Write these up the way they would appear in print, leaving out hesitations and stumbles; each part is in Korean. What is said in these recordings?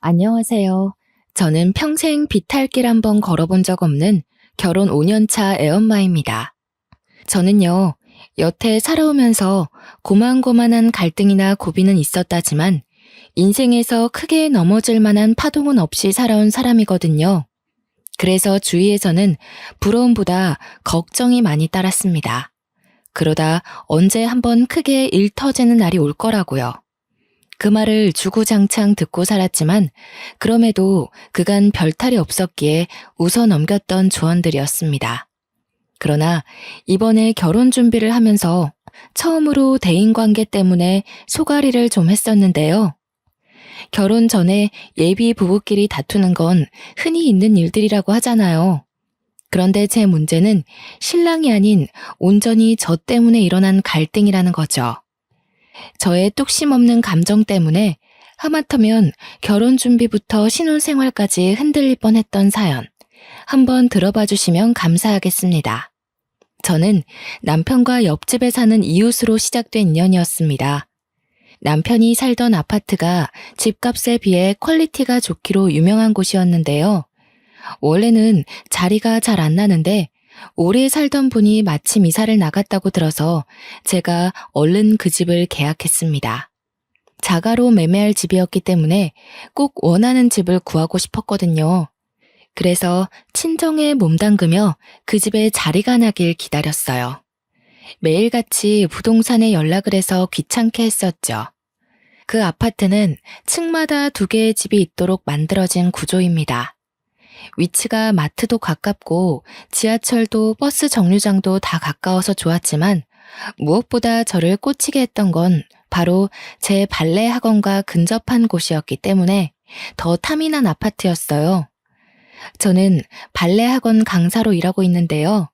안녕하세요. 저는 평생 비탈길 한번 걸어본 적 없는 결혼 5년 차 애엄마입니다. 저는요, 여태 살아오면서 고만고만한 갈등이나 고비는 있었다지만 인생에서 크게 넘어질 만한 파동은 없이 살아온 사람이거든요. 그래서 주위에서는 부러움보다 걱정이 많이 따랐습니다. 그러다 언제 한번 크게 일 터지는 날이 올 거라고요. 그 말을 주구장창 듣고 살았지만 그럼에도 그간 별탈이 없었기에 웃어 넘겼던 조언들이었습니다. 그러나 이번에 결혼 준비를 하면서 처음으로 대인관계 때문에 소가리를 좀 했었는데요. 결혼 전에 예비 부부끼리 다투는 건 흔히 있는 일들이라고 하잖아요. 그런데 제 문제는 신랑이 아닌 온전히 저 때문에 일어난 갈등이라는 거죠. 저의 뚝심 없는 감정 때문에 하마터면 결혼 준비부터 신혼생활까지 흔들릴 뻔했던 사연, 한번 들어봐 주시면 감사하겠습니다. 저는 남편과 옆집에 사는 이웃으로 시작된 인연이었습니다. 남편이 살던 아파트가 집값에 비해 퀄리티가 좋기로 유명한 곳이었는데요. 원래는 자리가 잘 안 나는데 오래 살던 분이 마침 이사를 나갔다고 들어서 제가 얼른 그 집을 계약했습니다. 자가로 매매할 집이었기 때문에 꼭 원하는 집을 구하고 싶었거든요. 그래서 친정에 몸담그며 그 집에 자리가 나길 기다렸어요. 매일같이 부동산에 연락을 해서 귀찮게 했었죠. 그 아파트는 층마다 2개의 집이 있도록 만들어진 구조입니다. 위치가 마트도 가깝고 지하철도 버스 정류장도 다 가까워서 좋았지만 무엇보다 저를 꽂히게 했던 건 바로 제 발레 학원과 근접한 곳이었기 때문에 더 탐이 난 아파트였어요. 저는 발레 학원 강사로 일하고 있는데요.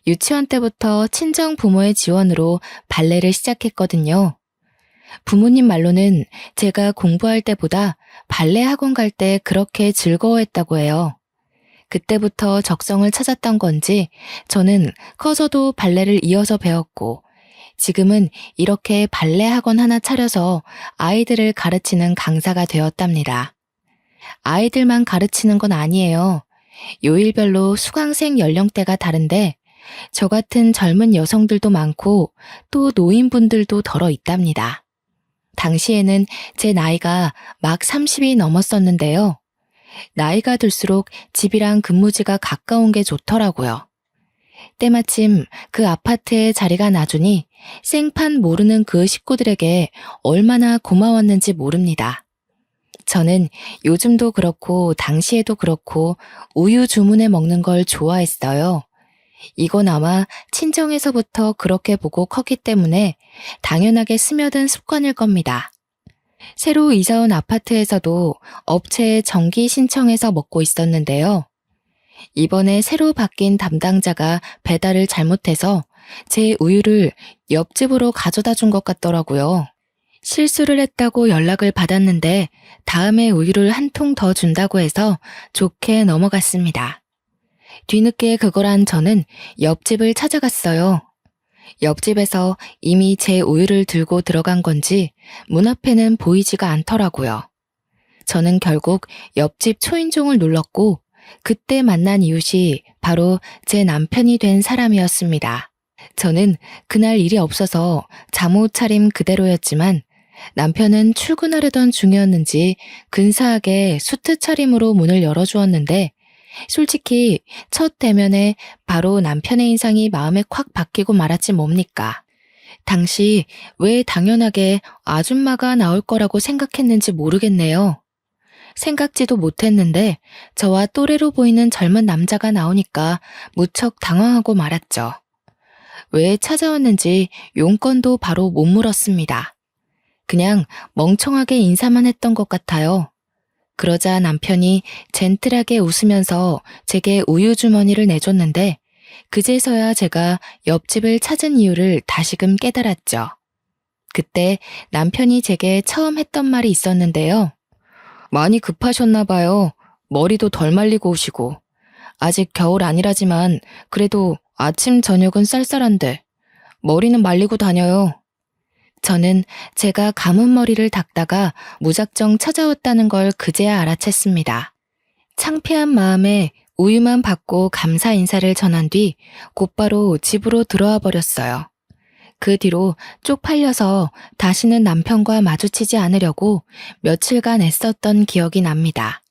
유치원 때부터 친정 부모의 지원으로 발레를 시작했거든요. 부모님 말로는 제가 공부할 때보다 발레 학원 갈 때 그렇게 즐거워했다고 해요. 그때부터 적성을 찾았던 건지 저는 커서도 발레를 이어서 배웠고 지금은 이렇게 발레 학원 하나 차려서 아이들을 가르치는 강사가 되었답니다. 아이들만 가르치는 건 아니에요. 요일별로 수강생 연령대가 다른데 저 같은 젊은 여성들도 많고 또 노인분들도 덜어 있답니다. 당시에는 제 나이가 막 30이 넘었었는데요. 나이가 들수록 집이랑 근무지가 가까운 게 좋더라고요. 때마침 그 아파트에 자리가 나주니 생판 모르는 그 식구들에게 얼마나 고마웠는지 모릅니다. 저는 요즘도 그렇고 당시에도 그렇고 우유 주문해 먹는 걸 좋아했어요. 이건 아마 친정에서부터 그렇게 보고 컸기 때문에 당연하게 스며든 습관일 겁니다. 새로 이사 온 아파트에서도 업체에 정기 신청해서 먹고 있었는데요. 이번에 새로 바뀐 담당자가 배달을 잘못해서 제 우유를 옆집으로 가져다 준 것 같더라고요. 실수를 했다고 연락을 받았는데 다음에 우유를 한 통 더 준다고 해서 좋게 넘어갔습니다. 뒤늦게 그걸 한 저는 옆집을 찾아갔어요. 옆집에서 이미 제 우유를 들고 들어간 건지 문 앞에는 보이지가 않더라고요. 저는 결국 옆집 초인종을 눌렀고 그때 만난 이웃이 바로 제 남편이 된 사람이었습니다. 저는 그날 일이 없어서 잠옷 차림 그대로였지만 남편은 출근하려던 중이었는지 근사하게 수트 차림으로 문을 열어주었는데 솔직히 첫 대면에 바로 남편의 인상이 마음에 콱 박히고 말았지 뭡니까. 당시 왜 당연하게 아줌마가 나올 거라고 생각했는지 모르겠네요. 생각지도 못했는데 저와 또래로 보이는 젊은 남자가 나오니까 무척 당황하고 말았죠. 왜 찾아왔는지 용건도 바로 못 물었습니다. 그냥 멍청하게 인사만 했던 것 같아요. 그러자 남편이 젠틀하게 웃으면서 제게 우유 주머니를 내줬는데 그제서야 제가 옆집을 찾은 이유를 다시금 깨달았죠. 그때 남편이 제게 처음 했던 말이 있었는데요. 많이 급하셨나 봐요. 머리도 덜 말리고 오시고. 아직 겨울 아니라지만 그래도 아침 저녁은 쌀쌀한데 머리는 말리고 다녀요. 저는 제가 감은 머리를 닦다가 무작정 찾아왔다는 걸 그제야 알아챘습니다. 창피한 마음에 우유만 받고 감사 인사를 전한 뒤 곧바로 집으로 들어와 버렸어요. 그 뒤로 쪽팔려서 다시는 남편과 마주치지 않으려고 며칠간 애썼던 기억이 납니다.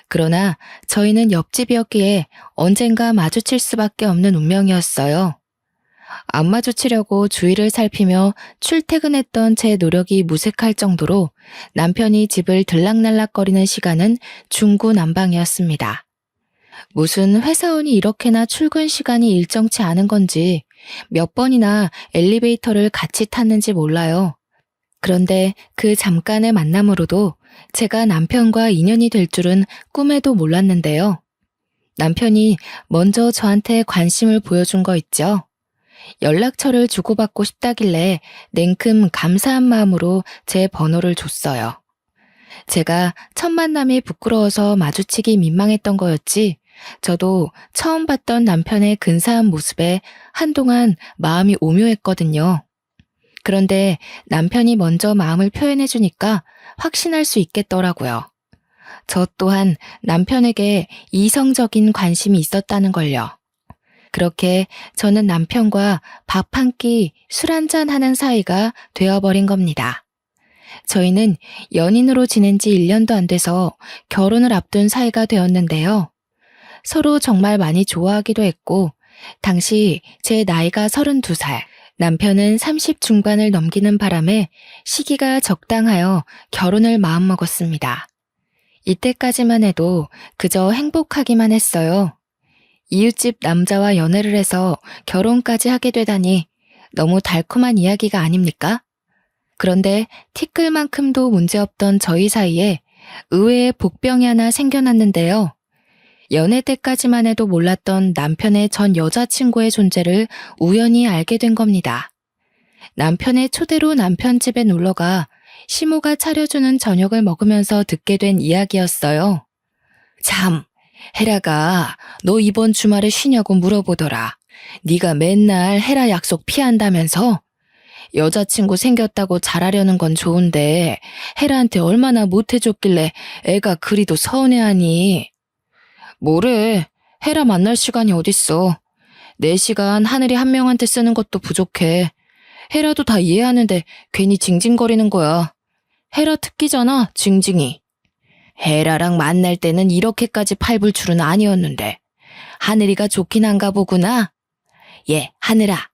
그러나 저희는 옆집이었기에 언젠가 마주칠 수밖에 없는 운명이었어요. 안 마주치려고 주위를 살피며 출퇴근했던 제 노력이 무색할 정도로 남편이 집을 들락날락거리는 시간은 중구난방이었습니다. 무슨 회사원이 이렇게나 출근 시간이 일정치 않은 건지 몇 번이나 엘리베이터를 같이 탔는지 몰라요. 그런데 그 잠깐의 만남으로도 제가 남편과 인연이 될 줄은 꿈에도 몰랐는데요. 남편이 먼저 저한테 관심을 보여준 거 있죠. 연락처를 주고받고 싶다길래 냉큼 감사한 마음으로 제 번호를 줬어요. 제가 첫 만남이 부끄러워서 마주치기 민망했던 거였지, 저도 처음 봤던 남편의 근사한 모습에 한동안 마음이 오묘했거든요. 그런데 남편이 먼저 마음을 표현해주니까 확신할 수 있겠더라고요. 저 또한 남편에게 이성적인 관심이 있었다는 걸요. 그렇게 저는 남편과 밥 한 끼, 술 한잔 하는 사이가 되어버린 겁니다. 저희는 연인으로 지낸 지 1년도 안 돼서 결혼을 앞둔 사이가 되었는데요. 서로 정말 많이 좋아하기도 했고, 당시 제 나이가 32살, 남편은 30 중반을 넘기는 바람에 시기가 적당하여 결혼을 마음먹었습니다. 이때까지만 해도 그저 행복하기만 했어요. 이웃집 남자와 연애를 해서 결혼까지 하게 되다니 너무 달콤한 이야기가 아닙니까? 그런데 티끌만큼도 문제없던 저희 사이에 의외의 복병이 하나 생겨났는데요. 연애 때까지만 해도 몰랐던 남편의 전 여자친구의 존재를 우연히 알게 된 겁니다. 남편의 초대로 남편 집에 놀러가 시모가 차려주는 저녁을 먹으면서 듣게 된 이야기였어요. 참, 헤라가 너 이번 주말에 쉬냐고 물어보더라. 네가 맨날 헤라 약속 피한다면서? 여자친구 생겼다고 잘하려는 건 좋은데 헤라한테 얼마나 못해줬길래 애가 그리도 서운해하니. 뭐래, 헤라 만날 시간이 어딨어. 내 시간 하늘이 한 명한테 쓰는 것도 부족해. 헤라도 다 이해하는데 괜히 징징거리는 거야. 헤라 특기잖아, 징징이. 헤라랑 만날 때는 이렇게까지 팔불출은 아니었는데 하늘이가 좋긴 한가 보구나. 예, 하늘아.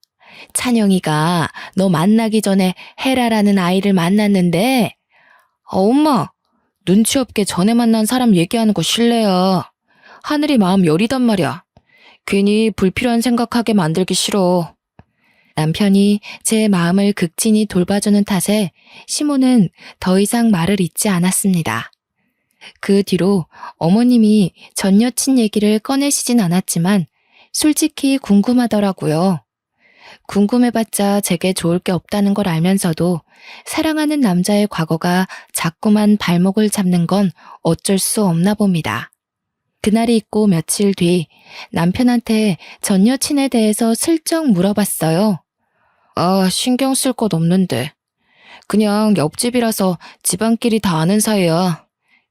찬영이가 너 만나기 전에 헤라라는 아이를 만났는데 엄마, 눈치 없게 전에 만난 사람 얘기하는 거 실례야. 하늘이 마음 여리단 말이야. 괜히 불필요한 생각하게 만들기 싫어. 남편이 제 마음을 극진히 돌봐주는 탓에 시모는 더 이상 말을 잇지 않았습니다. 그 뒤로 어머님이 전 여친 얘기를 꺼내시진 않았지만 솔직히 궁금하더라고요. 궁금해봤자 제게 좋을 게 없다는 걸 알면서도 사랑하는 남자의 과거가 자꾸만 발목을 잡는 건 어쩔 수 없나 봅니다. 그날이 있고 며칠 뒤 남편한테 전 여친에 대해서 슬쩍 물어봤어요. 아, 신경 쓸 것 없는데. 그냥 옆집이라서 집안끼리 다 아는 사이야.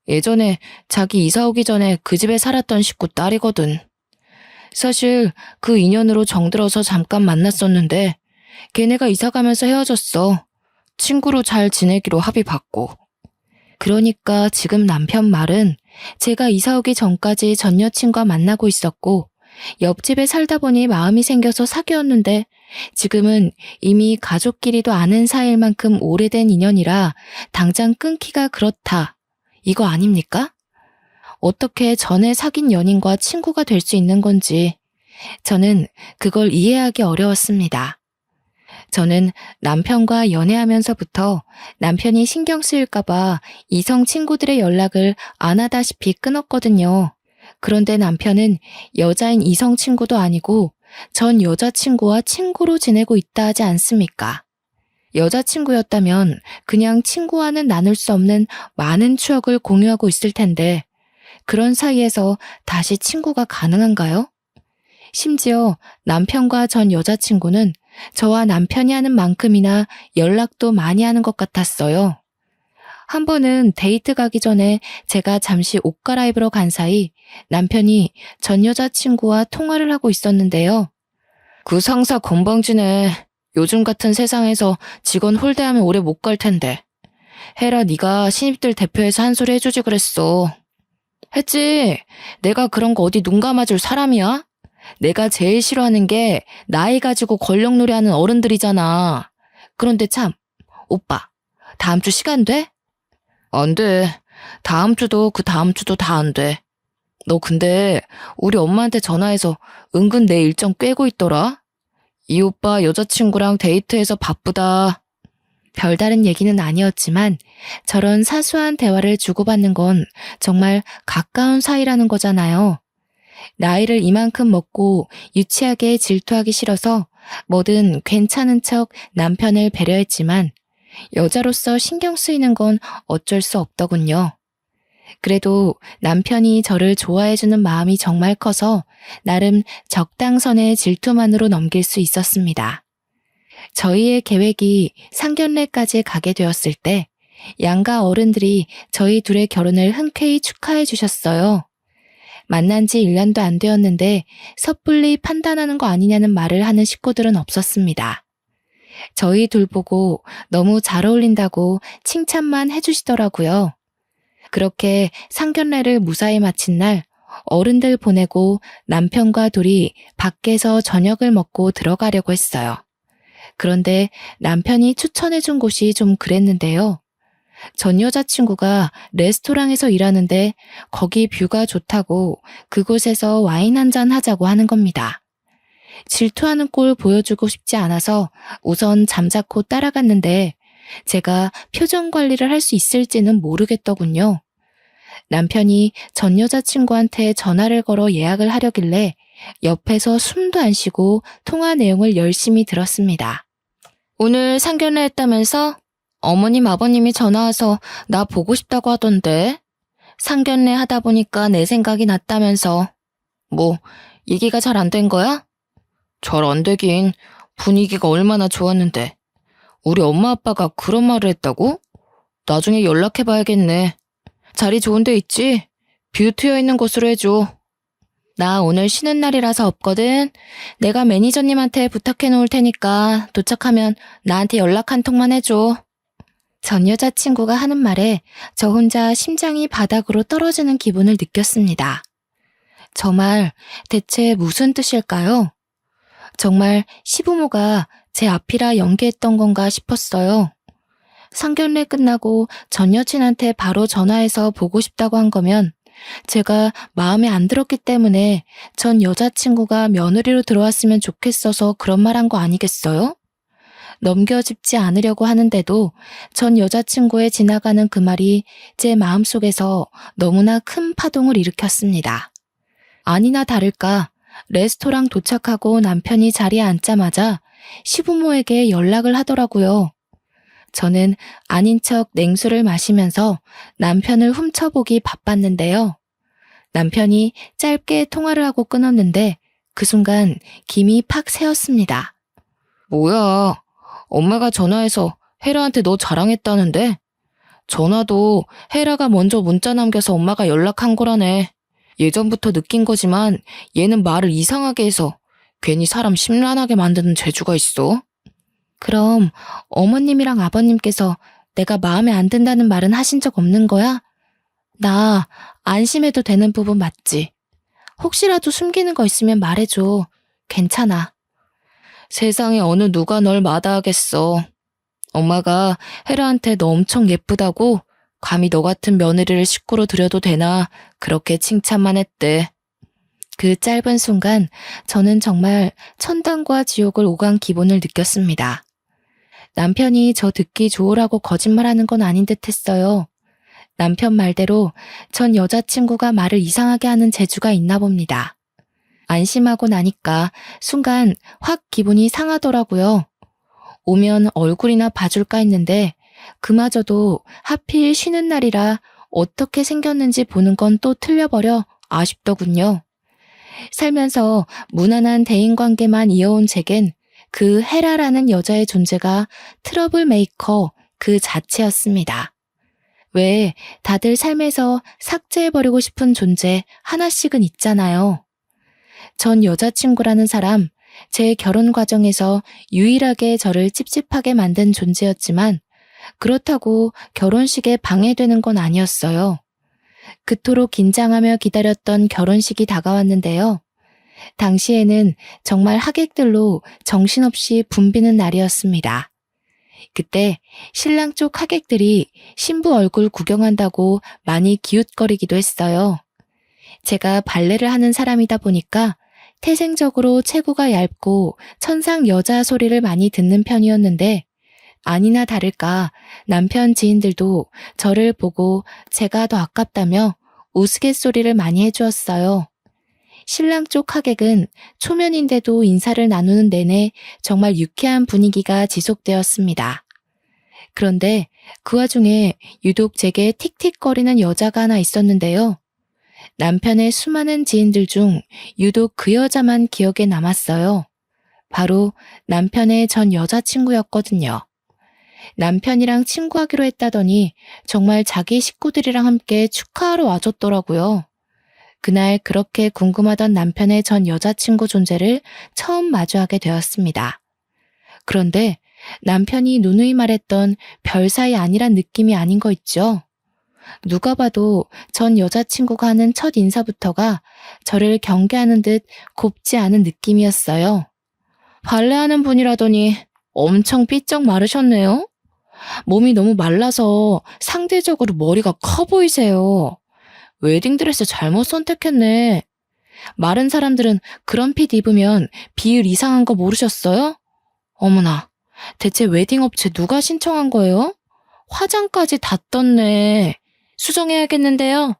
예전에 자기 이사 오기 전에 그 집에 살았던 식구 딸이거든. 사실 그 인연으로 정들어서 잠깐 만났었는데 걔네가 이사 가면서 헤어졌어. 친구로 잘 지내기로 합의봤고. 그러니까 지금 남편 말은 제가 이사 오기 전까지 전 여친과 만나고 있었고 옆집에 살다 보니 마음이 생겨서 사귀었는데 지금은 이미 가족끼리도 아는 사이일 만큼 오래된 인연이라 당장 끊기가 그렇다. 이거 아닙니까? 어떻게 전에 사귄 연인과 친구가 될 수 있는 건지 저는 그걸 이해하기 어려웠습니다. 저는 남편과 연애하면서부터 남편이 신경 쓰일까봐 이성 친구들의 연락을 안 하다시피 끊었거든요. 그런데 남편은 여자인 이성 친구도 아니고 전 여자친구와 친구로 지내고 있다 하지 않습니까? 여자친구였다면 그냥 친구와는 나눌 수 없는 많은 추억을 공유하고 있을 텐데 그런 사이에서 다시 친구가 가능한가요? 심지어 남편과 전 여자친구는 저와 남편이 하는 만큼이나 연락도 많이 하는 것 같았어요. 한 번은 데이트 가기 전에 제가 잠시 옷 갈아입으러 간 사이 남편이 전 여자친구와 통화를 하고 있었는데요. 그 상사 건방지네. 요즘 같은 세상에서 직원 홀대하면 오래 못 갈 텐데. 헤라 네가 신입들 대표해서 한 소리 해주지 그랬어. 했지. 내가 그런 거 어디 눈 감아줄 사람이야? 내가 제일 싫어하는 게 나이 가지고 권력놀이하는 어른들이잖아. 그런데 참, 오빠, 다음 주 시간 돼? 안 돼. 다음 주도 그 다음 주도 다 안 돼. 너 근데 우리 엄마한테 전화해서 은근 내 일정 꿰고 있더라? 이 오빠 여자친구랑 데이트해서 바쁘다. 별다른 얘기는 아니었지만 저런 사소한 대화를 주고받는 건 정말 가까운 사이라는 거잖아요. 나이를 이만큼 먹고 유치하게 질투하기 싫어서 뭐든 괜찮은 척 남편을 배려했지만 여자로서 신경 쓰이는 건 어쩔 수 없더군요. 그래도 남편이 저를 좋아해주는 마음이 정말 커서 나름 적당선의 질투만으로 넘길 수 있었습니다. 저희의 계획이 상견례까지 가게 되었을 때 양가 어른들이 저희 둘의 결혼을 흔쾌히 축하해 주셨어요. 만난 지 1년도 안 되었는데 섣불리 판단하는 거 아니냐는 말을 하는 식구들은 없었습니다. 저희 둘 보고 너무 잘 어울린다고 칭찬만 해주시더라고요. 그렇게 상견례를 무사히 마친 날 어른들 보내고 남편과 둘이 밖에서 저녁을 먹고 들어가려고 했어요. 그런데 남편이 추천해준 곳이 좀 그랬는데요. 전 여자친구가 레스토랑에서 일하는데 거기 뷰가 좋다고 그곳에서 와인 한잔 하자고 하는 겁니다. 질투하는 꼴 보여주고 싶지 않아서 우선 잠자코 따라갔는데 제가 표정 관리를 할 수 있을지는 모르겠더군요. 남편이 전 여자친구한테 전화를 걸어 예약을 하려길래 옆에서 숨도 안 쉬고 통화 내용을 열심히 들었습니다. 오늘 상견례 했다면서? 어머님 아버님이 전화와서 나 보고 싶다고 하던데. 상견례 하다 보니까 내 생각이 났다면서. 뭐 얘기가 잘 안 된 거야? 잘 안 되긴. 분위기가 얼마나 좋았는데. 우리 엄마 아빠가 그런 말을 했다고? 나중에 연락해봐야겠네. 자리 좋은 데 있지? 뷰 트여 있는 곳으로 해줘. 나 오늘 쉬는 날이라서 없거든. 내가 매니저님한테 부탁해 놓을 테니까 도착하면 나한테 연락 한 통만 해줘. 전 여자친구가 하는 말에 저 혼자 심장이 바닥으로 떨어지는 기분을 느꼈습니다. 저 말 대체 무슨 뜻일까요? 정말 시부모가 제 앞이라 연기했던 건가 싶었어요. 상견례 끝나고 전 여친한테 바로 전화해서 보고 싶다고 한 거면 제가 마음에 안 들었기 때문에 전 여자친구가 며느리로 들어왔으면 좋겠어서 그런 말 한 거 아니겠어요? 넘겨짚지 않으려고 하는데도 전 여자친구의 지나가는 그 말이 제 마음속에서 너무나 큰 파동을 일으켰습니다. 아니나 다를까 레스토랑 도착하고 남편이 자리에 앉자마자 시부모에게 연락을 하더라고요. 저는 아닌 척 냉수를 마시면서 남편을 훔쳐보기 바빴는데요. 남편이 짧게 통화를 하고 끊었는데 그 순간 김이 팍 새었습니다. 뭐야, 엄마가 전화해서 헤라한테 너 자랑했다는데? 전화도 헤라가 먼저 문자 남겨서 엄마가 연락한 거라네. 예전부터 느낀 거지만 얘는 말을 이상하게 해서 괜히 사람 심란하게 만드는 재주가 있어. 그럼 어머님이랑 아버님께서 내가 마음에 안 든다는 말은 하신 적 없는 거야? 나 안심해도 되는 부분 맞지? 혹시라도 숨기는 거 있으면 말해줘. 괜찮아. 세상에 어느 누가 널 마다하겠어. 엄마가 헤라한테 너 엄청 예쁘다고 감히 너 같은 며느리를 식구로 들여도 되나 그렇게 칭찬만 했대. 그 짧은 순간 저는 정말 천당과 지옥을 오간 기분을 느꼈습니다. 남편이 저 듣기 좋으라고 거짓말하는 건 아닌 듯 했어요. 남편 말대로 전 여자친구가 말을 이상하게 하는 재주가 있나 봅니다. 안심하고 나니까 순간 확 기분이 상하더라고요. 오면 얼굴이나 봐줄까 했는데 그마저도 하필 쉬는 날이라 어떻게 생겼는지 보는 건 또 틀려버려 아쉽더군요. 살면서 무난한 대인관계만 이어온 제겐 그 헤라라는 여자의 존재가 트러블 메이커 그 자체였습니다. 왜 다들 삶에서 삭제해버리고 싶은 존재 하나씩은 있잖아요. 전 여자친구라는 사람, 제 결혼 과정에서 유일하게 저를 찝찝하게 만든 존재였지만 그렇다고 결혼식에 방해되는 건 아니었어요. 그토록 긴장하며 기다렸던 결혼식이 다가왔는데요. 당시에는 정말 하객들로 정신없이 붐비는 날이었습니다. 그때 신랑 쪽 하객들이 신부 얼굴 구경한다고 많이 기웃거리기도 했어요. 제가 발레를 하는 사람이다 보니까 태생적으로 체구가 얇고 천상 여자 소리를 많이 듣는 편이었는데 아니나 다를까 남편 지인들도 저를 보고 제가 더 아깝다며 우스갯소리를 많이 해주었어요. 신랑 쪽 하객은 초면인데도 인사를 나누는 내내 정말 유쾌한 분위기가 지속되었습니다. 그런데 그 와중에 유독 제게 틱틱거리는 여자가 하나 있었는데요. 남편의 수많은 지인들 중 유독 그 여자만 기억에 남았어요. 바로 남편의 전 여자친구였거든요. 남편이랑 친구하기로 했다더니 정말 자기 식구들이랑 함께 축하하러 와줬더라고요. 그날 그렇게 궁금하던 남편의 전 여자친구 존재를 처음 마주하게 되었습니다. 그런데 남편이 누누이 말했던 별 사이 아니란 느낌이 아닌 거 있죠? 누가 봐도 전 여자친구가 하는 첫 인사부터가 저를 경계하는 듯 곱지 않은 느낌이었어요. 발레하는 분이라더니 엄청 삐쩍 마르셨네요? 몸이 너무 말라서 상대적으로 머리가 커 보이세요. 웨딩드레스 잘못 선택했네. 마른 사람들은 그런 핏 입으면 비율 이상한 거 모르셨어요? 어머나, 대체 웨딩 업체 누가 신청한 거예요? 화장까지 다 떴네. 수정해야겠는데요.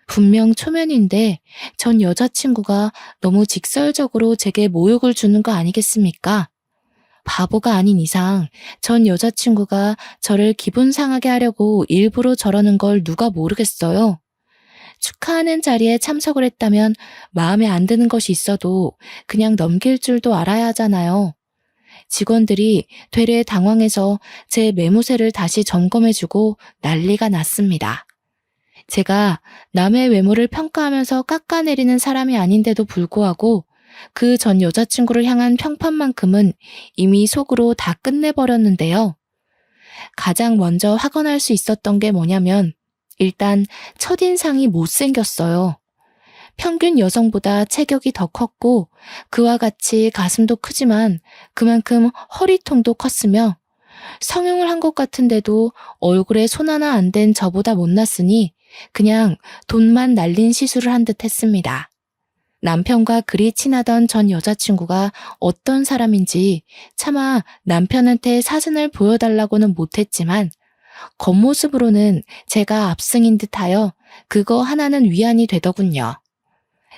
분명 초면인데 전 여자친구가 너무 직설적으로 제게 모욕을 주는 거 아니겠습니까? 바보가 아닌 이상 전 여자친구가 저를 기분 상하게 하려고 일부러 저러는 걸 누가 모르겠어요. 축하하는 자리에 참석을 했다면 마음에 안 드는 것이 있어도 그냥 넘길 줄도 알아야 하잖아요. 직원들이 되레 당황해서 제 매무새를 다시 점검해주고 난리가 났습니다. 제가 남의 외모를 평가하면서 깎아내리는 사람이 아닌데도 불구하고 그 전 여자친구를 향한 평판만큼은 이미 속으로 다 끝내버렸는데요. 가장 먼저 화가 날 수 있었던 게 뭐냐면 일단 첫인상이 못생겼어요. 평균 여성보다 체격이 더 컸고 그와 같이 가슴도 크지만 그만큼 허리통도 컸으며 성형을 한 것 같은데도 얼굴에 손 하나 안 댄 저보다 못났으니 그냥 돈만 날린 시술을 한 듯 했습니다. 남편과 그리 친하던 전 여자친구가 어떤 사람인지 차마 남편한테 사진을 보여달라고는 못했지만 겉모습으로는 제가 압승인 듯하여 그거 하나는 위안이 되더군요.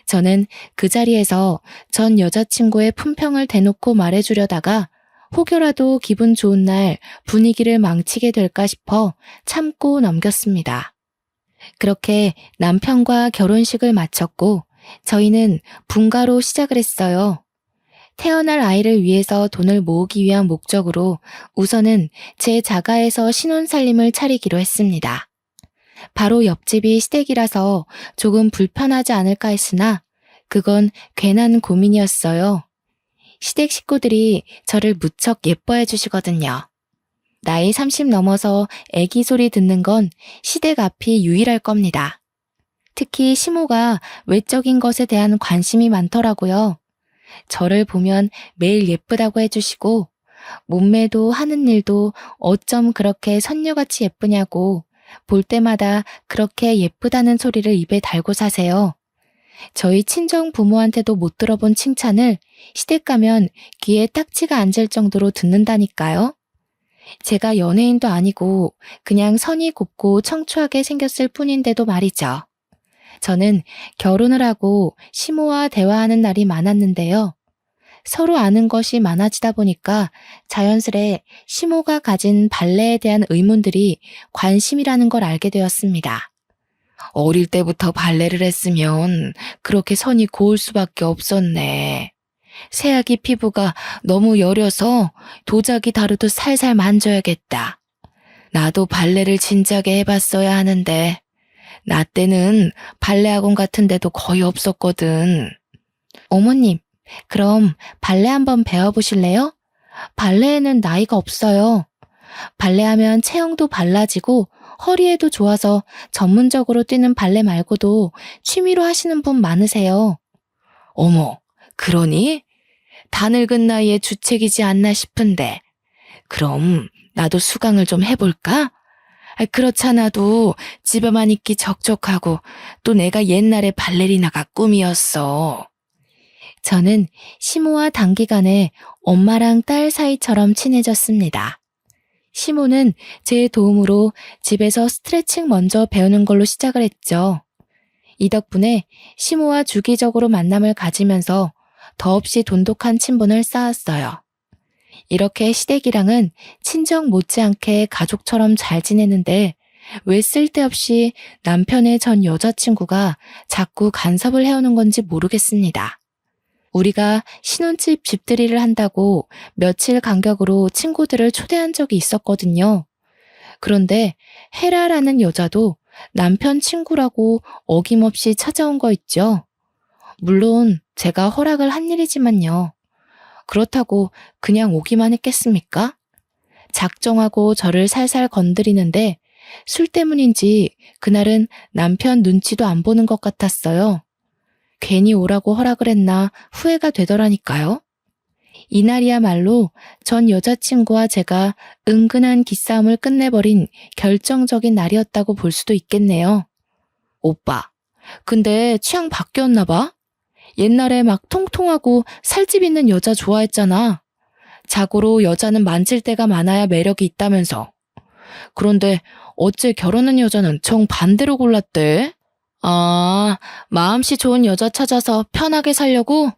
저는 그 자리에서 전 여자친구의 품평을 대놓고 말해주려다가 혹여라도 기분 좋은 날 분위기를 망치게 될까 싶어 참고 넘겼습니다. 그렇게 남편과 결혼식을 마쳤고 저희는 분가로 시작을 했어요. 태어날 아이를 위해서 돈을 모으기 위한 목적으로 우선은 제 자가에서 신혼살림을 차리기로 했습니다. 바로 옆집이 시댁이라서 조금 불편하지 않을까 했으나 그건 괜한 고민이었어요. 시댁 식구들이 저를 무척 예뻐해 주시거든요. 나이 30 넘어서 애기 소리 듣는 건 시댁 앞이 유일할 겁니다. 특히 시모가 외적인 것에 대한 관심이 많더라고요. 저를 보면 매일 예쁘다고 해주시고 몸매도 하는 일도 어쩜 그렇게 선녀같이 예쁘냐고 볼 때마다 그렇게 예쁘다는 소리를 입에 달고 사세요. 저희 친정 부모한테도 못 들어본 칭찬을 시댁 가면 귀에 딱지가 앉을 정도로 듣는다니까요. 제가 연예인도 아니고 그냥 선이 곱고 청초하게 생겼을 뿐인데도 말이죠. 저는 결혼을 하고 시모와 대화하는 날이 많았는데요. 서로 아는 것이 많아지다 보니까 자연스레 시모가 가진 발레에 대한 의문들이 관심이라는 걸 알게 되었습니다. 어릴 때부터 발레를 했으면 그렇게 선이 고울 수밖에 없었네. 새아기 피부가 너무 여려서 도자기 다루도 살살 만져야겠다. 나도 발레를 진작에 해봤어야 하는데 나 때는 발레 학원 같은 데도 거의 없었거든. 어머님, 그럼 발레 한번 배워보실래요? 발레에는 나이가 없어요. 발레하면 체형도 발라지고 허리에도 좋아서 전문적으로 뛰는 발레 말고도 취미로 하시는 분 많으세요. 어머, 그러니? 다 늙은 나이에 주책이지 않나 싶은데. 그럼 나도 수강을 좀 해볼까? 그렇잖아도 집에만 있기 적적하고 또 내가 옛날에 발레리나가 꿈이었어. 저는 시모와 단기간에 엄마랑 딸 사이처럼 친해졌습니다. 시모는 제 도움으로 집에서 스트레칭 먼저 배우는 걸로 시작을 했죠. 이 덕분에 시모와 주기적으로 만남을 가지면서 더없이 돈독한 친분을 쌓았어요. 이렇게 시댁이랑은 친정 못지않게 가족처럼 잘 지내는데 왜 쓸데없이 남편의 전 여자친구가 자꾸 간섭을 해오는 건지 모르겠습니다. 우리가 신혼집 집들이를 한다고 며칠 간격으로 친구들을 초대한 적이 있었거든요. 그런데 헤라라는 여자도 남편 친구라고 어김없이 찾아온 거 있죠. 물론 제가 허락을 한 일이지만요. 그렇다고 그냥 오기만 했겠습니까? 작정하고 저를 살살 건드리는데 술 때문인지 그날은 남편 눈치도 안 보는 것 같았어요. 괜히 오라고 허락을 했나 후회가 되더라니까요. 이날이야말로 전 여자친구와 제가 은근한 기싸움을 끝내버린 결정적인 날이었다고 볼 수도 있겠네요. 오빠, 근데 취향 바뀌었나 봐? 옛날에 막 통통하고 살집 있는 여자 좋아했잖아. 자고로 여자는 만질 때가 많아야 매력이 있다면서. 그런데 어째 결혼한 여자는 정반대로 골랐대? 아, 마음씨 좋은 여자 찾아서 편하게 살려고?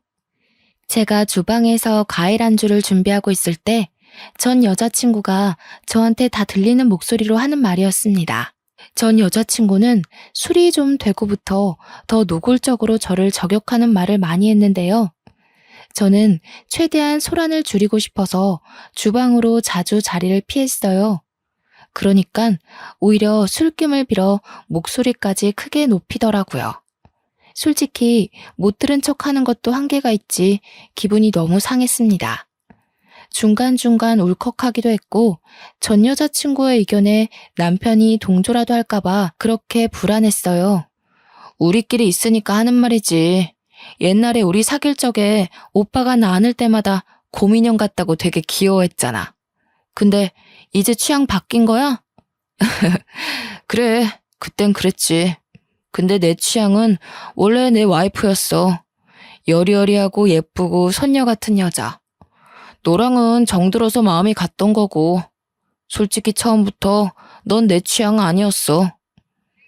제가 주방에서 과일 안주를 준비하고 있을 때 전 여자친구가 저한테 다 들리는 목소리로 하는 말이었습니다. 전 여자친구는 술이 좀 되고부터 더 노골적으로 저를 저격하는 말을 많이 했는데요. 저는 최대한 소란을 줄이고 싶어서 주방으로 자주 자리를 피했어요. 그러니까 오히려 술김을 빌어 목소리까지 크게 높이더라고요. 솔직히 못 들은 척하는 것도 한계가 있지 기분이 너무 상했습니다. 중간중간 울컥하기도 했고 전 여자친구의 의견에 남편이 동조라도 할까봐 그렇게 불안했어요. 우리끼리 있으니까 하는 말이지. 옛날에 우리 사귈 적에 오빠가 나 안을 때마다 곰인형 같다고 되게 귀여워했잖아. 근데 이제 취향 바뀐 거야? 그래, 그땐 그랬지. 근데 내 취향은 원래 내 와이프였어. 여리여리하고 예쁘고 선녀 같은 여자. 너랑은 정들어서 마음이 갔던 거고. 솔직히 처음부터 넌 내 취향 아니었어.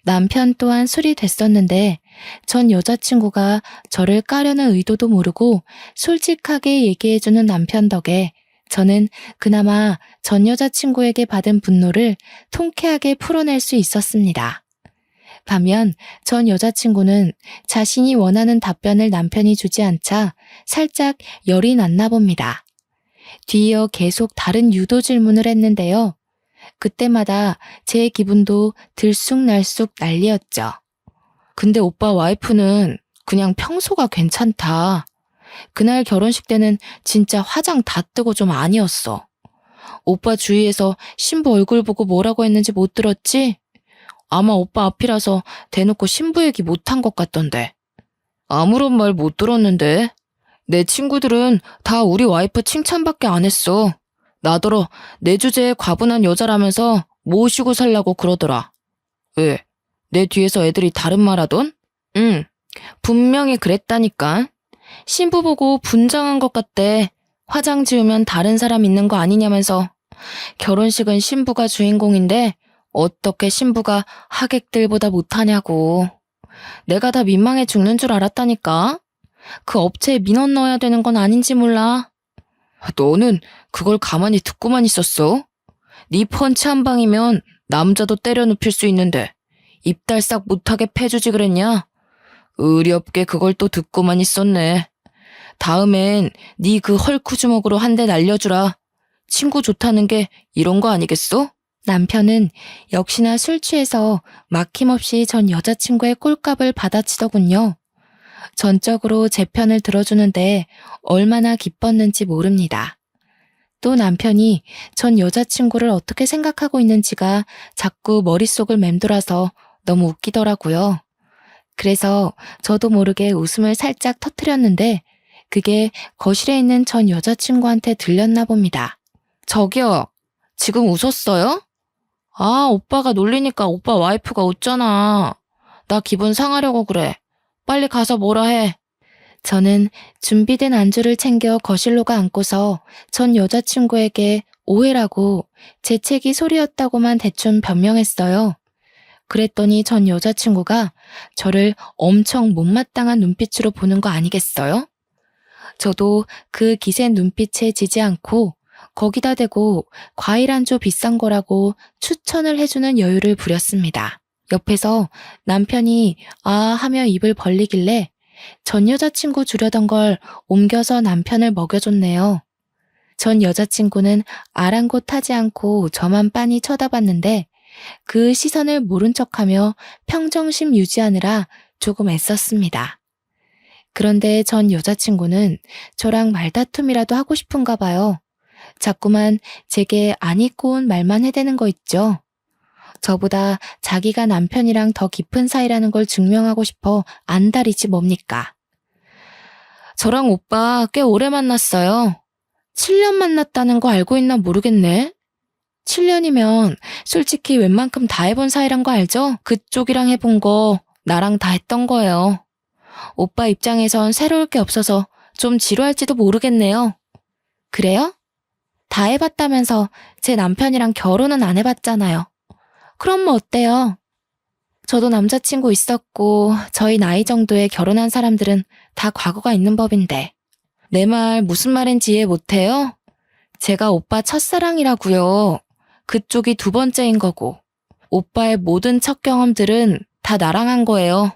남편 또한 술이 됐었는데 전 여자친구가 저를 까려는 의도도 모르고 솔직하게 얘기해주는 남편 덕에 저는 그나마 전 여자친구에게 받은 분노를 통쾌하게 풀어낼 수 있었습니다. 반면 전 여자친구는 자신이 원하는 답변을 남편이 주지 않자 살짝 열이 났나 봅니다. 뒤이어 계속 다른 유도 질문을 했는데요. 그때마다 제 기분도 들쑥날쑥 난리였죠. 근데 오빠 와이프는 그냥 평소가 괜찮다. 그날 결혼식 때는 진짜 화장 다 뜨고 좀 아니었어. 오빠 주위에서 신부 얼굴 보고 뭐라고 했는지 못 들었지? 아마 오빠 앞이라서 대놓고 신부 얘기 못한 것 같던데. 아무런 말 못 들었는데. 내 친구들은 다 우리 와이프 칭찬밖에 안 했어. 나더러 내 주제에 과분한 여자라면서 모시고 살라고 그러더라. 왜? 내 뒤에서 애들이 다른 말 하던? 응, 분명히 그랬다니까. 신부 보고 분장한 것 같대. 화장 지우면 다른 사람 있는 거 아니냐면서. 결혼식은 신부가 주인공인데 어떻게 신부가 하객들보다 못하냐고. 내가 다 민망해 죽는 줄 알았다니까. 그 업체에 민원 넣어야 되는 건 아닌지 몰라. 너는 그걸 가만히 듣고만 있었어? 네 펀치 한 방이면 남자도 때려 눕힐 수 있는데 입달싹 못하게 패주지 그랬냐? 의리 없게 그걸 또 듣고만 있었네. 다음엔 네 그 헐크 주먹으로 한 대 날려주라. 친구 좋다는 게 이런 거 아니겠어? 남편은 역시나 술 취해서 막힘없이 전 여자친구의 꼴값을 받아치더군요. 전적으로 제 편을 들어주는데 얼마나 기뻤는지 모릅니다. 또 남편이 전 여자친구를 어떻게 생각하고 있는지가 자꾸 머릿속을 맴돌아서 너무 웃기더라고요. 그래서 저도 모르게 웃음을 살짝 터뜨렸는데 그게 거실에 있는 전 여자친구한테 들렸나 봅니다. 저기요, 지금 웃었어요? 아, 오빠가 놀리니까 오빠 와이프가 웃잖아. 나 기분 상하려고 그래. 빨리 가서 뭐라 해. 저는 준비된 안주를 챙겨 거실로 가 앉고서 전 여자친구에게 오해라고 재채기 소리였다고만 대충 변명했어요. 그랬더니 전 여자친구가 저를 엄청 못마땅한 눈빛으로 보는 거 아니겠어요? 저도 그 기센 눈빛에 지지 않고 거기다 대고 과일 안주 비싼 거라고 추천을 해주는 여유를 부렸습니다. 옆에서 남편이 아 하며 입을 벌리길래 전 여자친구 주려던 걸 옮겨서 남편을 먹여줬네요. 전 여자친구는 아랑곳하지 않고 저만 빤히 쳐다봤는데 그 시선을 모른 척하며 평정심 유지하느라 조금 애썼습니다. 그런데 전 여자친구는 저랑 말다툼이라도 하고 싶은가 봐요. 자꾸만 제게 안 잊고 온 말만 해대는 거 있죠. 저보다 자기가 남편이랑 더 깊은 사이라는 걸 증명하고 싶어 안달이지 뭡니까. 저랑 오빠 꽤 오래 만났어요. 7년 만났다는 거 알고 있나 모르겠네. 7년이면 솔직히 웬만큼 다 해본 사이란 거 알죠? 그쪽이랑 해본 거 나랑 다 했던 거예요. 오빠 입장에선 새로울 게 없어서 좀 지루할지도 모르겠네요. 그래요? 다 해봤다면서 제 남편이랑 결혼은 안 해봤잖아요. 그럼 뭐 어때요? 저도 남자친구 있었고 저희 나이 정도에 결혼한 사람들은 다 과거가 있는 법인데. 내 말 무슨 말인지 이해 못해요? 제가 오빠 첫사랑이라고요. 그쪽이 두 번째인 거고. 오빠의 모든 첫 경험들은 다 나랑 한 거예요.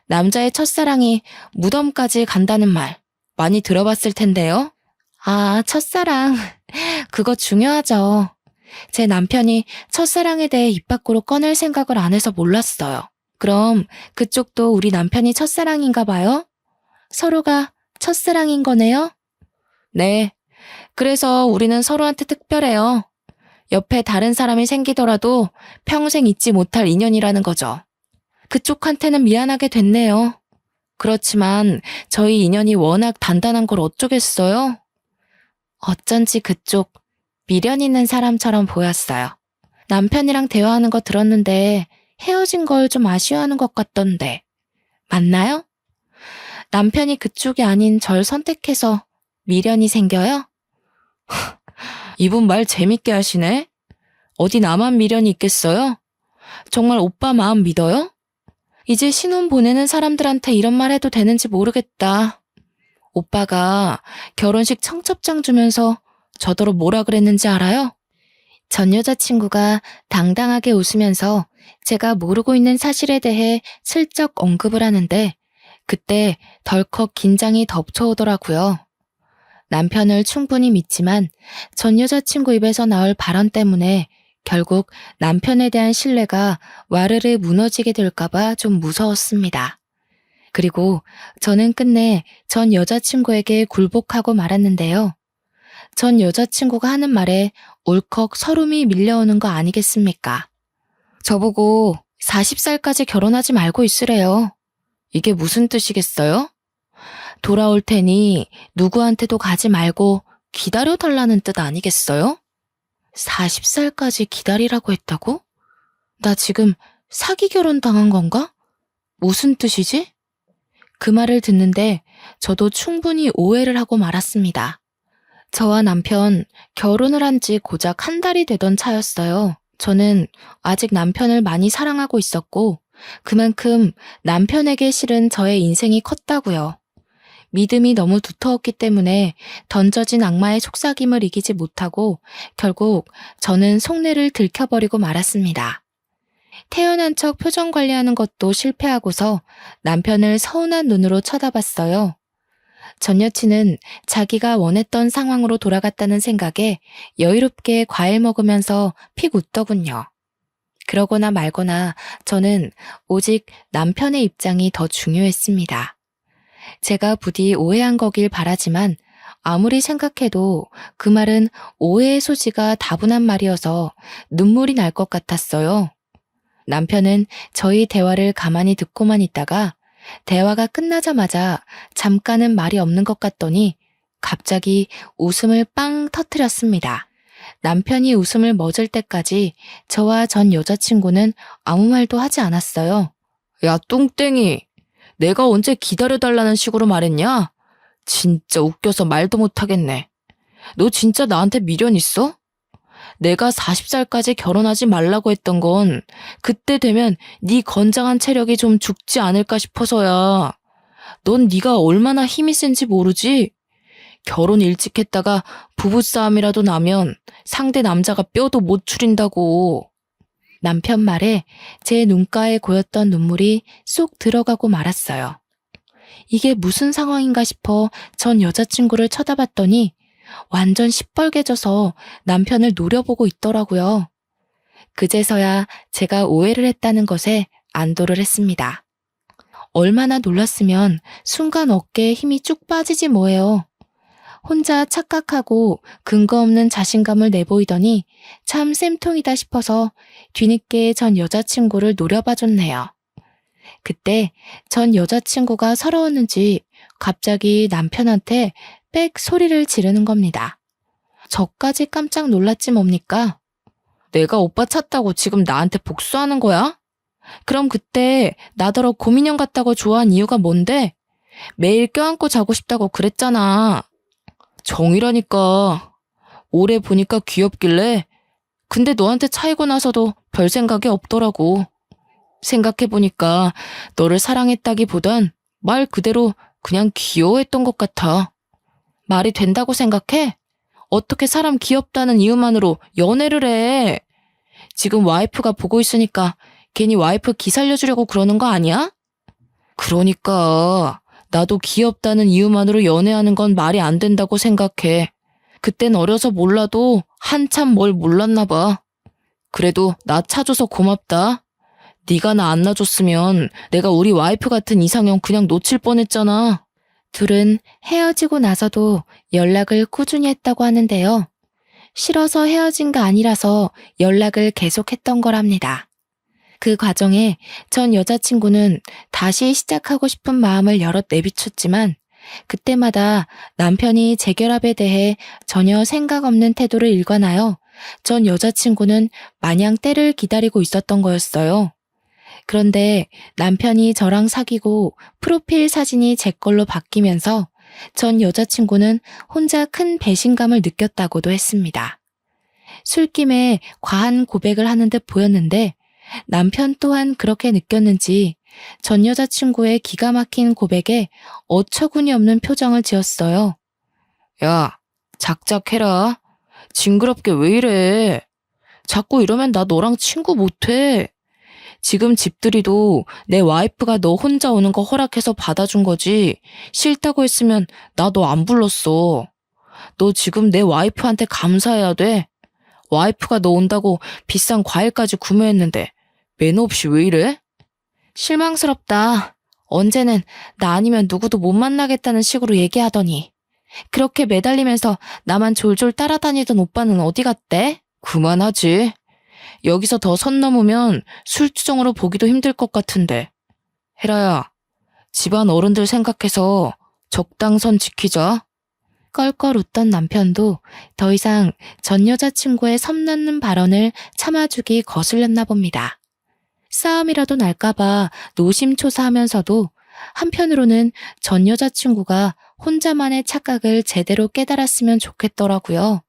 남자의 첫사랑이 무덤까지 간다는 말 많이 들어봤을 텐데요. 아, 첫사랑. 그거 중요하죠. 제 남편이 첫사랑에 대해 입 밖으로 꺼낼 생각을 안 해서 몰랐어요. 그럼 그쪽도 우리 남편이 첫사랑인가 봐요? 서로가 첫사랑인 거네요? 네. 그래서 우리는 서로한테 특별해요. 옆에 다른 사람이 생기더라도 평생 잊지 못할 인연이라는 거죠. 그쪽한테는 미안하게 됐네요. 그렇지만 저희 인연이 워낙 단단한 걸 어쩌겠어요? 어쩐지 그쪽 미련 있는 사람처럼 보였어요. 남편이랑 대화하는 거 들었는데 헤어진 걸 좀 아쉬워하는 것 같던데. 맞나요? 남편이 그쪽이 아닌 절 선택해서 미련이 생겨요? 이분 말 재밌게 하시네. 어디 나만 미련이 있겠어요? 정말 오빠 마음 믿어요? 이제 신혼 보내는 사람들한테 이런 말 해도 되는지 모르겠다. 오빠가 결혼식 청첩장 주면서 저더러 뭐라 그랬는지 알아요? 전 여자친구가 당당하게 웃으면서 제가 모르고 있는 사실에 대해 슬쩍 언급을 하는데 그때 덜컥 긴장이 덮쳐오더라고요. 남편을 충분히 믿지만 전 여자친구 입에서 나올 발언 때문에 결국 남편에 대한 신뢰가 와르르 무너지게 될까봐 좀 무서웠습니다. 그리고 저는 끝내 전 여자친구에게 굴복하고 말았는데요. 전 여자친구가 하는 말에 울컥 서름이 밀려오는 거 아니겠습니까? 저보고 40살까지 결혼하지 말고 있으래요. 이게 무슨 뜻이겠어요? 돌아올 테니 누구한테도 가지 말고 기다려달라는 뜻 아니겠어요? 40살까지 기다리라고 했다고? 나 지금 사기 결혼 당한 건가? 무슨 뜻이지? 그 말을 듣는데 저도 충분히 오해를 하고 말았습니다. 저와 남편 결혼을 한 지 고작 한 달이 되던 차였어요. 저는 아직 남편을 많이 사랑하고 있었고 그만큼 남편에게 실은 저의 인생이 컸다고요. 믿음이 너무 두터웠기 때문에 던져진 악마의 속삭임을 이기지 못하고 결국 저는 속내를 들켜버리고 말았습니다. 태연한 척 표정 관리하는 것도 실패하고서 남편을 서운한 눈으로 쳐다봤어요. 전 여친은 자기가 원했던 상황으로 돌아갔다는 생각에 여유롭게 과일 먹으면서 픽 웃더군요. 그러거나 말거나 저는 오직 남편의 입장이 더 중요했습니다. 제가 부디 오해한 거길 바라지만 아무리 생각해도 그 말은 오해의 소지가 다분한 말이어서 눈물이 날 것 같았어요. 남편은 저희 대화를 가만히 듣고만 있다가 대화가 끝나자마자 잠깐은 말이 없는 것 같더니 갑자기 웃음을 빵 터뜨렸습니다. 남편이 웃음을 멎을 때까지 저와 전 여자친구는 아무 말도 하지 않았어요. 야, 똥땡이. 내가 언제 기다려달라는 식으로 말했냐? 진짜 웃겨서 말도 못하겠네. 너 진짜 나한테 미련 있어? 내가 40살까지 결혼하지 말라고 했던 건 그때 되면 네 건장한 체력이 좀 죽지 않을까 싶어서야. 넌 네가 얼마나 힘이 센지 모르지? 결혼 일찍 했다가 부부싸움이라도 나면 상대 남자가 뼈도 못 추린다고. 남편 말에 제 눈가에 고였던 눈물이 쏙 들어가고 말았어요. 이게 무슨 상황인가 싶어 전 여자친구를 쳐다봤더니 완전 시뻘개져서 남편을 노려보고 있더라고요. 그제서야 제가 오해를 했다는 것에 안도를 했습니다. 얼마나 놀랐으면 순간 어깨에 힘이 쭉 빠지지 뭐예요. 혼자 착각하고 근거 없는 자신감을 내보이더니 참 쌤통이다 싶어서 뒤늦게 전 여자친구를 노려봐줬네요. 그때 전 여자친구가 서러웠는지 갑자기 남편한테 빽 소리를 지르는 겁니다. 저까지 깜짝 놀랐지 뭡니까? 내가 오빠 찾다고 지금 나한테 복수하는 거야? 그럼 그때 나더러 고민형 같다고 좋아한 이유가 뭔데? 매일 껴안고 자고 싶다고 그랬잖아. 정이라니까. 오래 보니까 귀엽길래. 근데 너한테 차이고 나서도 별 생각이 없더라고. 생각해보니까 너를 사랑했다기보단 말 그대로 그냥 귀여워했던 것 같아. 말이 된다고 생각해? 어떻게 사람 귀엽다는 이유만으로 연애를 해? 지금 와이프가 보고 있으니까 괜히 와이프 기살려주려고 그러는 거 아니야? 그러니까 나도 귀엽다는 이유만으로 연애하는 건 말이 안 된다고 생각해. 그땐 어려서 몰라도 한참 뭘 몰랐나 봐. 그래도 나 차줘서 고맙다. 네가 나 안 놔줬으면 내가 우리 와이프 같은 이상형 그냥 놓칠 뻔했잖아. 둘은 헤어지고 나서도 연락을 꾸준히 했다고 하는데요. 싫어서 헤어진 거 아니라서 연락을 계속했던 거랍니다. 그 과정에 전 여자친구는 다시 시작하고 싶은 마음을 여럿 내비쳤지만 그때마다 남편이 재결합에 대해 전혀 생각 없는 태도를 일관하여 전 여자친구는 마냥 때를 기다리고 있었던 거였어요. 그런데 남편이 저랑 사귀고 프로필 사진이 제 걸로 바뀌면서 전 여자친구는 혼자 큰 배신감을 느꼈다고도 했습니다. 술김에 과한 고백을 하는 듯 보였는데 남편 또한 그렇게 느꼈는지 전 여자친구의 기가 막힌 고백에 어처구니 없는 표정을 지었어요. 야, 작작해라. 징그럽게 왜 이래. 자꾸 이러면 나 너랑 친구 못해. 지금 집들이도 내 와이프가 너 혼자 오는 거 허락해서 받아준 거지. 싫다고 했으면 나 너 안 불렀어. 너 지금 내 와이프한테 감사해야 돼. 와이프가 너 온다고 비싼 과일까지 구매했는데 매너 없이 왜 이래? 실망스럽다. 언제는 나 아니면 누구도 못 만나겠다는 식으로 얘기하더니 그렇게 매달리면서 나만 졸졸 따라다니던 오빠는 어디 갔대? 그만하지. 여기서 더 선 넘으면 술주정으로 보기도 힘들 것 같은데. 혜라야, 집안 어른들 생각해서 적당선 지키자. 껄껄 웃던 남편도 더 이상 전 여자친구의 섬나는 발언을 참아주기 거슬렸나 봅니다. 싸움이라도 날까봐 노심초사하면서도 한편으로는 전 여자친구가 혼자만의 착각을 제대로 깨달았으면 좋겠더라고요.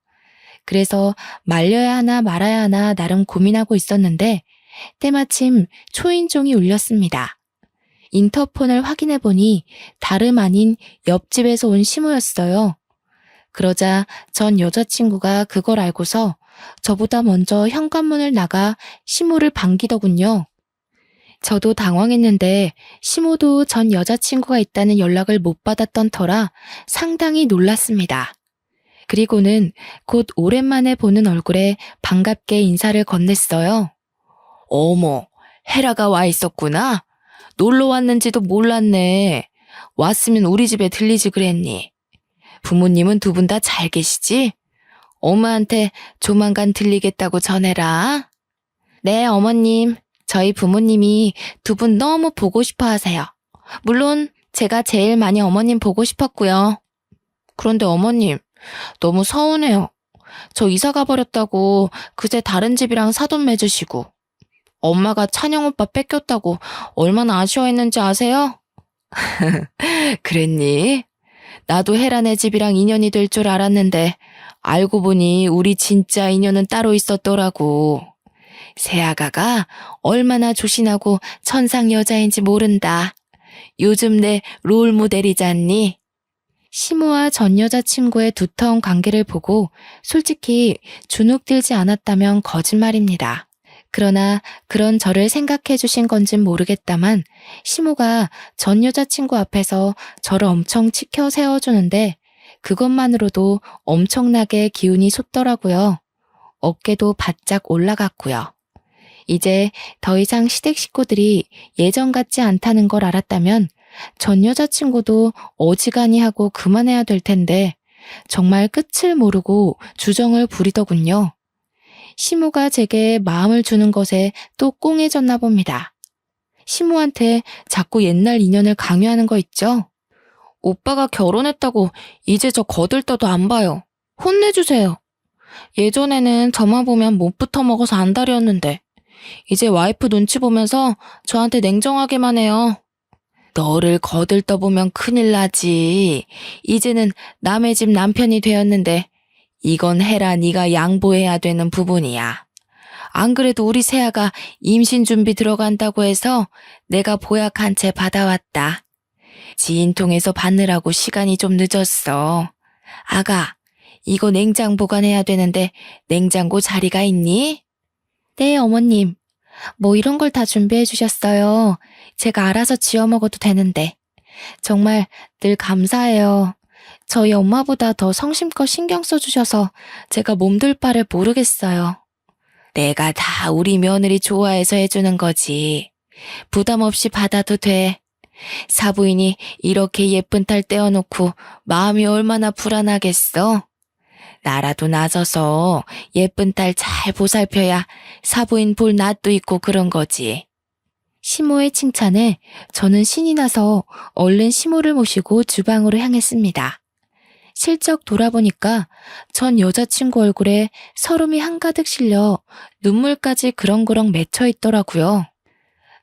그래서 말려야 하나 말아야 하나 나름 고민하고 있었는데 때마침 초인종이 울렸습니다. 인터폰을 확인해보니 다름 아닌 옆집에서 온 시모였어요. 그러자 전 여자친구가 그걸 알고서 저보다 먼저 현관문을 나가 시모를 반기더군요. 저도 당황했는데 시모도 전 여자친구가 있다는 연락을 못 받았던 터라 상당히 놀랐습니다. 그리고는 곧 오랜만에 보는 얼굴에 반갑게 인사를 건넸어요. 어머, 헤라가 와 있었구나. 놀러 왔는지도 몰랐네. 왔으면 우리 집에 들리지 그랬니? 부모님은 두 분 다 잘 계시지? 엄마한테 조만간 들리겠다고 전해라. 네, 어머님. 저희 부모님이 두 분 너무 보고 싶어 하세요. 물론 제가 제일 많이 어머님 보고 싶었고요. 그런데 어머님, 너무 서운해요. 저 이사 가버렸다고 그제 다른 집이랑 사돈 맺으시고 엄마가 찬영 오빠 뺏겼다고 얼마나 아쉬워했는지 아세요? 그랬니? 나도 혜란의 집이랑 인연이 될 줄 알았는데 알고 보니 우리 진짜 인연은 따로 있었더라고. 새아가가 얼마나 조신하고 천상 여자인지 모른다. 요즘 내 롤모델이잖니? 시모와 전 여자친구의 두터운 관계를 보고 솔직히 주눅들지 않았다면 거짓말입니다. 그러나 그런 저를 생각해 주신 건진 모르겠다만 시모가 전 여자친구 앞에서 저를 엄청 치켜 세워주는데 그것만으로도 엄청나게 기운이 솟더라고요. 어깨도 바짝 올라갔고요. 이제 더 이상 시댁 식구들이 예전 같지 않다는 걸 알았다면 전 여자친구도 어지간히 하고 그만해야 될 텐데 정말 끝을 모르고 주정을 부리더군요. 시모가 제게 마음을 주는 것에 또 꽁해졌나 봅니다. 시모한테 자꾸 옛날 인연을 강요하는 거 있죠? 오빠가 결혼했다고 이제 저 거들떠도 안 봐요. 혼내주세요. 예전에는 저만 보면 못 붙어 먹어서 안달이었는데 이제 와이프 눈치 보면서 저한테 냉정하게만 해요. 너를 거들떠보면 큰일 나지. 이제는 남의 집 남편이 되었는데 이건 해라 네가 양보해야 되는 부분이야. 안 그래도 우리 새아가 임신 준비 들어간다고 해서 내가 보약 한 채 받아왔다. 지인 통해서 받느라고 시간이 좀 늦었어. 아가, 이거 냉장 보관해야 되는데 냉장고 자리가 있니? 네, 어머님. 뭐 이런 걸 다 준비해 주셨어요. 제가 알아서 지어 먹어도 되는데. 정말 늘 감사해요. 저희 엄마보다 더 성심껏 신경 써주셔서 제가 몸둘 바를 모르겠어요. 내가 다 우리 며느리 좋아해서 해주는 거지. 부담 없이 받아도 돼. 사부인이 이렇게 예쁜 딸 떼어놓고 마음이 얼마나 불안하겠어? 나라도 나서서 예쁜 딸 잘 보살펴야 사부인 볼 낯도 있고 그런 거지. 시모의 칭찬에 저는 신이 나서 얼른 시모를 모시고 주방으로 향했습니다. 실적 돌아보니까 전 여자친구 얼굴에 서름이 한가득 실려 눈물까지 그렁그렁 맺혀 있더라고요.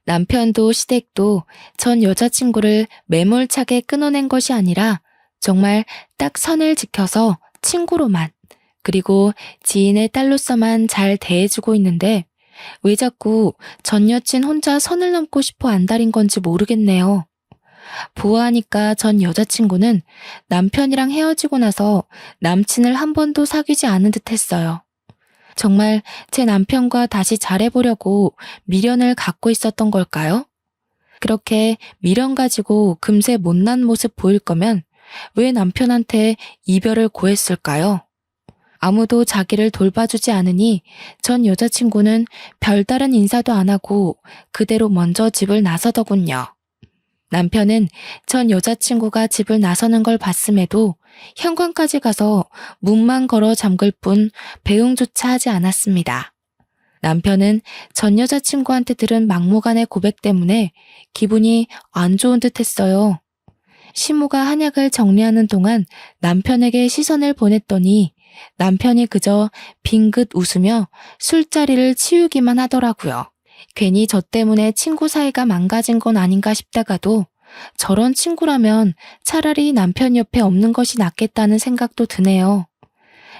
남편도 시댁도 전 여자친구를 매몰차게 끊어낸 것이 아니라 정말 딱 선을 지켜서 친구로만 그리고 지인의 딸로서만 잘 대해주고 있는데 왜 자꾸 전 여친 혼자 선을 넘고 싶어 안달인 건지 모르겠네요. 보아하니까 전 여자친구는 남편이랑 헤어지고 나서 남친을 한 번도 사귀지 않은 듯 했어요. 정말 제 남편과 다시 잘해보려고 미련을 갖고 있었던 걸까요? 그렇게 미련 가지고 금세 못난 모습 보일 거면 왜 남편한테 이별을 고했을까요? 아무도 자기를 돌봐주지 않으니 전 여자친구는 별다른 인사도 안 하고 그대로 먼저 집을 나서더군요. 남편은 전 여자친구가 집을 나서는 걸 봤음에도 현관까지 가서 문만 걸어 잠글 뿐 배웅조차 하지 않았습니다. 남편은 전 여자친구한테 들은 막무가내 고백 때문에 기분이 안 좋은 듯 했어요. 시모가 한약을 정리하는 동안 남편에게 시선을 보냈더니 남편이 그저 빙긋 웃으며 술자리를 치우기만 하더라고요. 괜히 저 때문에 친구 사이가 망가진 건 아닌가 싶다가도 저런 친구라면 차라리 남편 옆에 없는 것이 낫겠다는 생각도 드네요.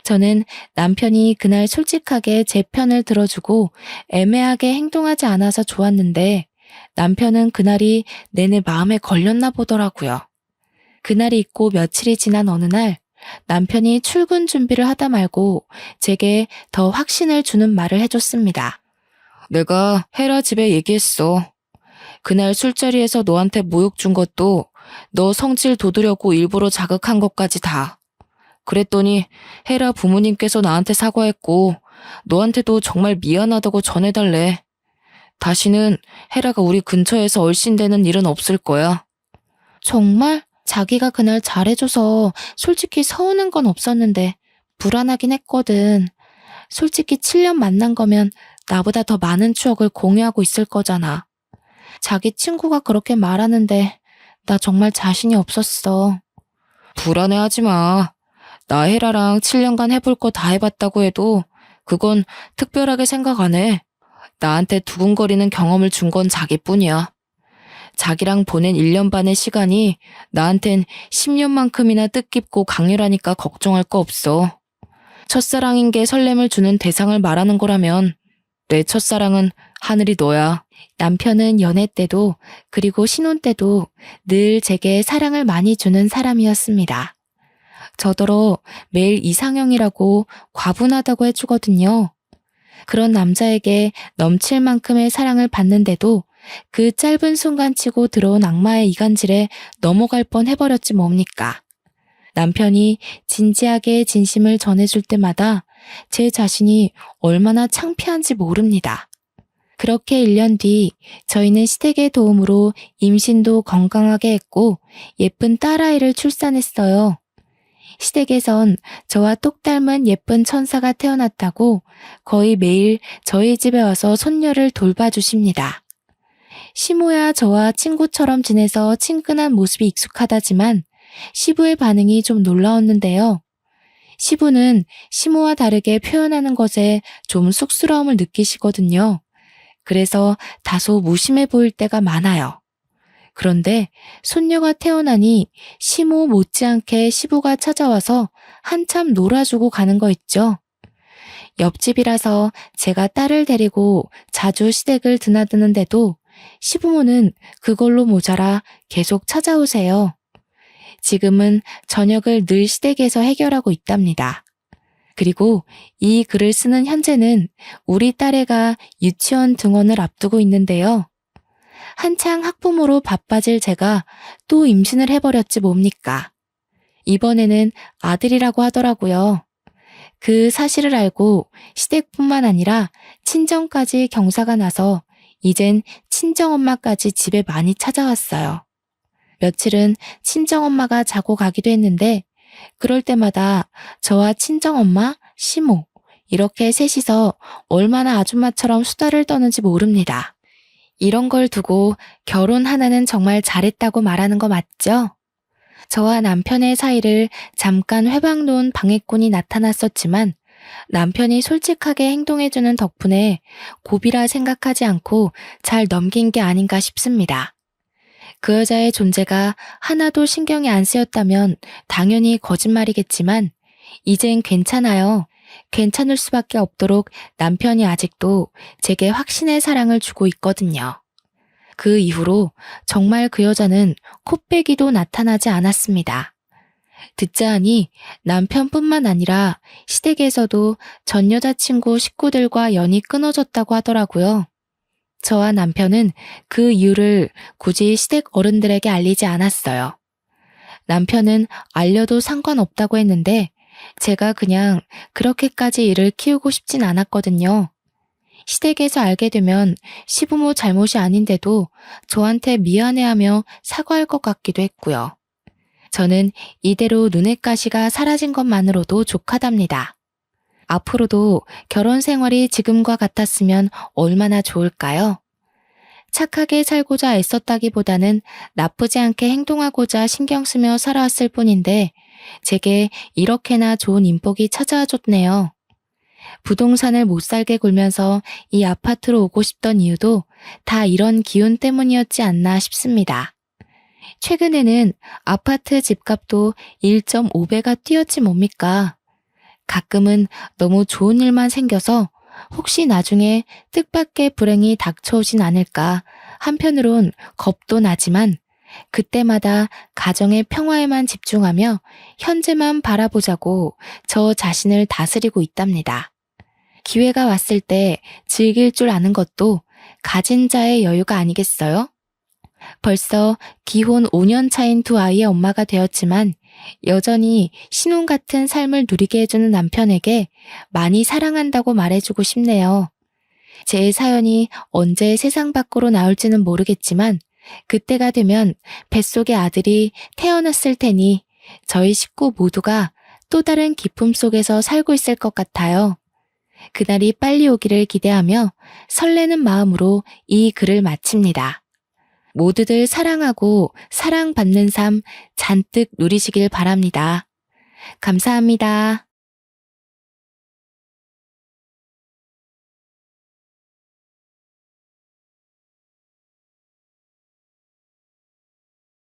저는 남편이 그날 솔직하게 제 편을 들어주고 애매하게 행동하지 않아서 좋았는데 남편은 그날이 내내 마음에 걸렸나 보더라고요. 그날이 있고 며칠이 지난 어느 날 남편이 출근 준비를 하다 말고 제게 더 확신을 주는 말을 해줬습니다. 내가 헤라 집에 얘기했어. 그날 술자리에서 너한테 모욕 준 것도 너 성질 돋으려고 일부러 자극한 것까지 다. 그랬더니 헤라 부모님께서 나한테 사과했고 너한테도 정말 미안하다고 전해달래. 다시는 헤라가 우리 근처에서 얼씬되는 일은 없을 거야. 정말? 자기가 그날 잘해줘서 솔직히 서운한 건 없었는데 불안하긴 했거든. 솔직히 7년 만난 거면 나보다 더 많은 추억을 공유하고 있을 거잖아. 자기 친구가 그렇게 말하는데 나 정말 자신이 없었어. 불안해하지 마. 나 헤라랑 7년간 해볼 거 다 해봤다고 해도 그건 특별하게 생각 안 해. 나한테 두근거리는 경험을 준 건 자기뿐이야. 자기랑 보낸 1년 반의 시간이 나한텐 10년만큼이나 뜻깊고 강렬하니까 걱정할 거 없어. 첫사랑인 게 설렘을 주는 대상을 말하는 거라면 내 첫사랑은 하늘이 너야. 남편은 연애 때도 그리고 신혼 때도 늘 제게 사랑을 많이 주는 사람이었습니다. 저더러 매일 이상형이라고 과분하다고 해주거든요. 그런 남자에게 넘칠 만큼의 사랑을 받는데도 그 짧은 순간치고 들어온 악마의 이간질에 넘어갈 뻔 해버렸지 뭡니까. 남편이 진지하게 진심을 전해줄 때마다 제 자신이 얼마나 창피한지 모릅니다. 그렇게 1년 뒤 저희는 시댁의 도움으로 임신도 건강하게 했고 예쁜 딸아이를 출산했어요. 시댁에선 저와 똑 닮은 예쁜 천사가 태어났다고 거의 매일 저희 집에 와서 손녀를 돌봐주십니다. 시모야 저와 친구처럼 지내서 친근한 모습이 익숙하다지만 시부의 반응이 좀 놀라웠는데요. 시부는 시모와 다르게 표현하는 것에 좀 쑥스러움을 느끼시거든요. 그래서 다소 무심해 보일 때가 많아요. 그런데 손녀가 태어나니 시모 못지않게 시부가 찾아와서 한참 놀아주고 가는 거 있죠. 옆집이라서 제가 딸을 데리고 자주 시댁을 드나드는데도 시부모는 그걸로 모자라 계속 찾아오세요. 지금은 저녁을 늘 시댁에서 해결하고 있답니다. 그리고 이 글을 쓰는 현재는 우리 딸애가 유치원 등원을 앞두고 있는데요. 한창 학부모로 바빠질 제가 또 임신을 해버렸지 뭡니까. 이번에는 아들이라고 하더라고요. 그 사실을 알고 시댁뿐만 아니라 친정까지 경사가 나서 이젠 친정엄마까지 집에 많이 찾아왔어요. 며칠은 친정엄마가 자고 가기도 했는데 그럴 때마다 저와 친정엄마, 시모 이렇게 셋이서 얼마나 아줌마처럼 수다를 떠는지 모릅니다. 이런 걸 두고 결혼 하나는 정말 잘했다고 말하는 거 맞죠? 저와 남편의 사이를 잠깐 회방 놓은 방해꾼이 나타났었지만 남편이 솔직하게 행동해주는 덕분에 고비라 생각하지 않고 잘 넘긴 게 아닌가 싶습니다. 그 여자의 존재가 하나도 신경이 안 쓰였다면 당연히 거짓말이겠지만 이젠 괜찮아요. 괜찮을 수밖에 없도록 남편이 아직도 제게 확신의 사랑을 주고 있거든요. 그 이후로 정말 그 여자는 코빼기도 나타나지 않았습니다. 듣자 하니 남편뿐만 아니라 시댁에서도 전 여자친구 식구들과 연이 끊어졌다고 하더라고요. 저와 남편은 그 이유를 굳이 시댁 어른들에게 알리지 않았어요. 남편은 알려도 상관없다고 했는데 제가 그냥 그렇게까지 일을 키우고 싶진 않았거든요. 시댁에서 알게 되면 시부모 잘못이 아닌데도 저한테 미안해하며 사과할 것 같기도 했고요. 저는 이대로 눈엣 가시가 사라진 것만으로도 족하답니다. 앞으로도 결혼 생활이 지금과 같았으면 얼마나 좋을까요? 착하게 살고자 애썼다기보다는 나쁘지 않게 행동하고자 신경 쓰며 살아왔을 뿐인데 제게 이렇게나 좋은 인복이 찾아와 줬네요. 부동산을 못 살게 굴면서 이 아파트로 오고 싶던 이유도 다 이런 기운 때문이었지 않나 싶습니다. 최근에는 아파트 집값도 1.5배가 뛰었지 뭡니까? 가끔은 너무 좋은 일만 생겨서 혹시 나중에 뜻밖의 불행이 닥쳐오진 않을까 한편으론 겁도 나지만 그때마다 가정의 평화에만 집중하며 현재만 바라보자고 저 자신을 다스리고 있답니다. 기회가 왔을 때 즐길 줄 아는 것도 가진 자의 여유가 아니겠어요? 벌써 기혼 5년 차인 두 아이의 엄마가 되었지만 여전히 신혼 같은 삶을 누리게 해주는 남편에게 많이 사랑한다고 말해주고 싶네요. 제 사연이 언제 세상 밖으로 나올지는 모르겠지만 그때가 되면 뱃속의 아들이 태어났을 테니 저희 식구 모두가 또 다른 기쁨 속에서 살고 있을 것 같아요. 그날이 빨리 오기를 기대하며 설레는 마음으로 이 글을 마칩니다. 모두들 사랑하고 사랑받는 삶 잔뜩 누리시길 바랍니다. 감사합니다.